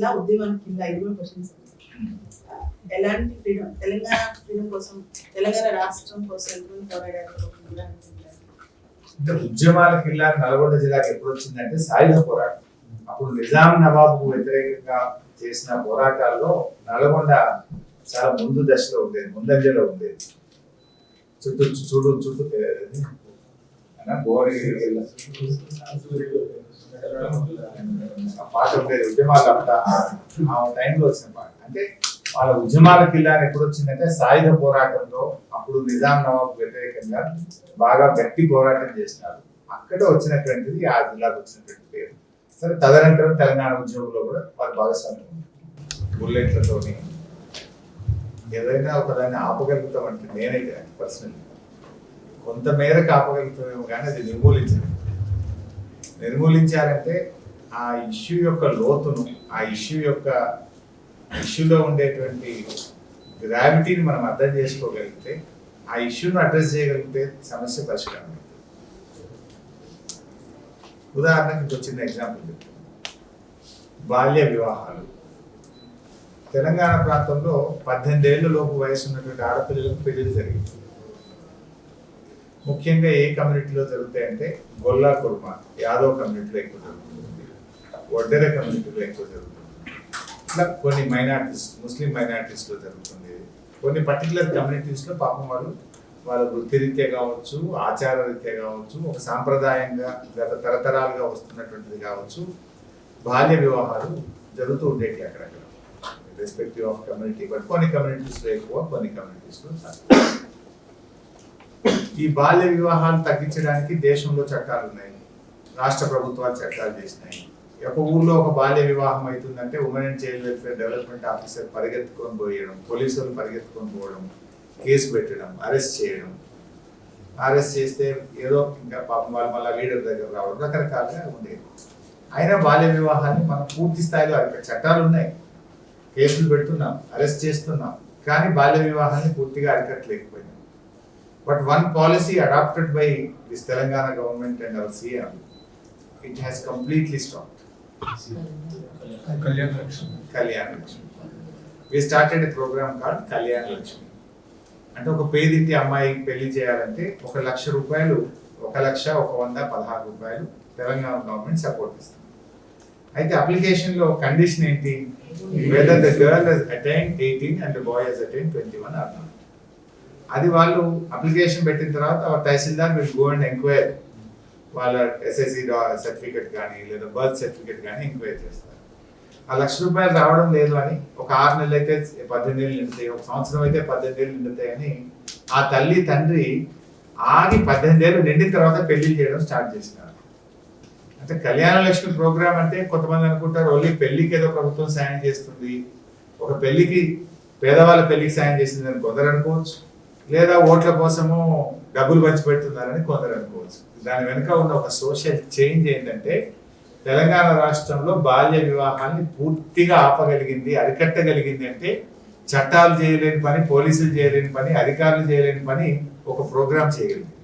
జిల్లా ఉద్యమానికి కింద 5 క్వశ్చన్స్. ఎలాంటి ఫ్రీడమ్, తెలంగాణ ఫ్రీడమ్ కోసం, తెలంగాణ రాష్ట్రం కోసం పోరాడారు? అంటే ఉద్యమాల కిల్లా నల్గొండ జిల్లాకి ఎప్పుడు వచ్చిందంటే సాయుధ పోరాటం. అప్పుడు నిజాం నవాబు వ్యతిరేకంగా చేసిన పోరాటాల్లో నల్గొండ చాలా ముందు దశలో ఉండేది, ముందంజలో ఉండేది. చుట్టూ పాట ఉండేది. ఉద్యమాలు అంతా ఆ టైంలో వచ్చిన పాట. అంటే వాళ్ళ ఉద్యమాల కిల్లా ఎప్పుడు వచ్చిందంటే సాయుధ పోరాటంలో అప్పుడు నిజాం నవాబు వ్యతిరేకంగా బాగా గట్టి పోరాటం చేసినారు. అక్కడ వచ్చినటువంటిది ఆ జిల్లాకు వచ్చినటువంటి పేరు. సరే, తదనంతరం తెలంగాణ ఉద్యమంలో కూడా వారు భాగస్వామ్యం బుల్లెట్లతోని ఏదైనా ఒకదాన్ని ఆపగలుగుతాం అంటే నేనైతే పర్సనల్ కొంత మేరకు ఆపగలుగుతామేమో కానీ అది నిర్మూలించాలంటే ఆ ఇష్యూ యొక్క లోతును, ఆ ఇష్యూలో ఉండేటువంటి గ్రావిటీని మనం అర్థం చేసుకోగలిగితే, ఆ ఇష్యూను అడ్రస్ చేయగలిగితే సమస్య పరిష్కారం. ఉదాహరణకి చిన్న ఎగ్జాంపుల్ చెప్తాను. బాల్య వివాహాలు. తెలంగాణ ప్రాంతంలో 18 ఏళ్ల లోపు వయసు ఉన్నటువంటి ఆడపిల్లలకు పెళ్లి జరిగింది. ముఖ్యంగా ఏ కమ్యూనిటీలో జరుగుతాయంటే గొల్లా కుర్మ, యాదవ్ కమ్యూనిటీలో ఎక్కువ జరుగుతుంది, వడ్డెర కమ్యూనిటీలో ఎక్కువ జరుగుతుంది. ఇట్లా కొన్ని మైనారిటీస్, ముస్లిం మైనారిటీస్లో జరుగుతుంది. కొన్ని పర్టికులర్ కమ్యూనిటీస్లో పాపం వాళ్ళ వృత్తిరీత్యా కావచ్చు, ఆచార రీత్యా కావచ్చు, ఒక సాంప్రదాయంగా గత తరతరాలుగా వస్తున్నటువంటిది కావచ్చు, బాల్య వివాహాలు జరుగుతూ ఉండేవి అక్కడక్కడ, రెస్పెక్టివ్ ఆఫ్ కమ్యూనిటీ. బట్ కొన్ని కమ్యూనిటీస్లో ఎక్కువ, కొన్ని కమ్యూనిటీస్లో తక్కువ. ఈ బాల్య వివాహాలు తగ్గించడానికి దేశంలో చట్టాలు ఉన్నాయి, రాష్ట్ర ప్రభుత్వాలు చట్టాలు చేసినాయి. ఒక ఊర్లో ఒక బాల్య వివాహం అవుతుందంటే women and child welfare development officer పరిగెత్తుకొని పోయడం, పోలీసులు పరిగెత్తుకొని పోవడం, కేసు పెట్టడం, అరెస్ట్ చేయడం. అరెస్ట్ చేస్తే ఏదో ఇంకా పాపం వాళ్ళు మళ్ళీ లీడర్ దగ్గర రావడం, రకరకాలుగా ఉండేది. అయినా బాల్య వివాహాన్ని మనం పూర్తి స్థాయిలో చట్టాలు ఉన్నాయి, కేసులు పెడుతున్నాం, అరెస్ట్ చేస్తున్నాం, కానీ బాల్య వివాహాన్ని పూర్తిగా అరికట్టలేకపోయినాం. But one policy adopted by this Telangana government and our CM, it has completely stopped. Kalyan Lakshmi. We started a program called Kalyan Lakshmi. అంటే ఒక పేదింటి అమ్మాయికి పెళ్లి చేయాలంటే 1 లక్ష రూపాయలు, 1,116 రూపాయలు తెలంగాణ గవర్నమెంట్ సపోర్ట్ ఇస్తుంది. అయితే అప్లికేషన్ లో కండిషన్ ఏంటి? whether the girl has attained 18 and the boy has attained 21 or not. అది వాళ్ళు అప్లికేషన్ పెట్టిన తర్వాత తహసీల్దార్ will go and inquire. వాళ్ళ ఎస్ఎస్సి సర్టిఫికెట్ కానీ లేదా బర్త్ సర్టిఫికెట్ కానీ ఎంక్వైరీ చేస్తారు. ఆ 1 లక్ష రూపాయలు రావడం లేదు అని, ఒక 6 నెలలు అయితే 18 ఏళ్ళు నిండుతాయి, ఒక సంవత్సరం అయితే 18 ఏళ్ళు నిండుతాయి అని ఆ తల్లి తండ్రి ఆగి 18 ఏళ్ళు నిండిన తర్వాత పెళ్లి చేయడం స్టార్ట్ చేసినారు. అంటే కళ్యాణ లక్ష్మి ప్రోగ్రామ్ అంటే కొంతమంది అనుకుంటారు ఓన్లీ పెళ్లికి ఏదో ప్రభుత్వం సాయం చేస్తుంది, ఒక పెళ్లికి పేదవాళ్ళ పెళ్లికి సాయం చేసింది అని కొందరు అనుకోవచ్చు, లేదా ఓట్ల కోసము డబ్బులు పంచి పెడుతున్నారని కొందరు అనుకోవచ్చు. దాని వెనుక ఉన్న ఒక సోషల్ చేంజ్ ఏంటంటే తెలంగాణ రాష్ట్రంలో బాల్య వివాహాన్ని పూర్తిగా ఆపగలిగింది, అరికట్టగలిగింది. అంటే చట్టాలు చేయలేని పని, పోలీసులు చేయలేని పని, అధికారులు చేయలేని పని ఒక ప్రోగ్రామ్ చేయగలిగింది.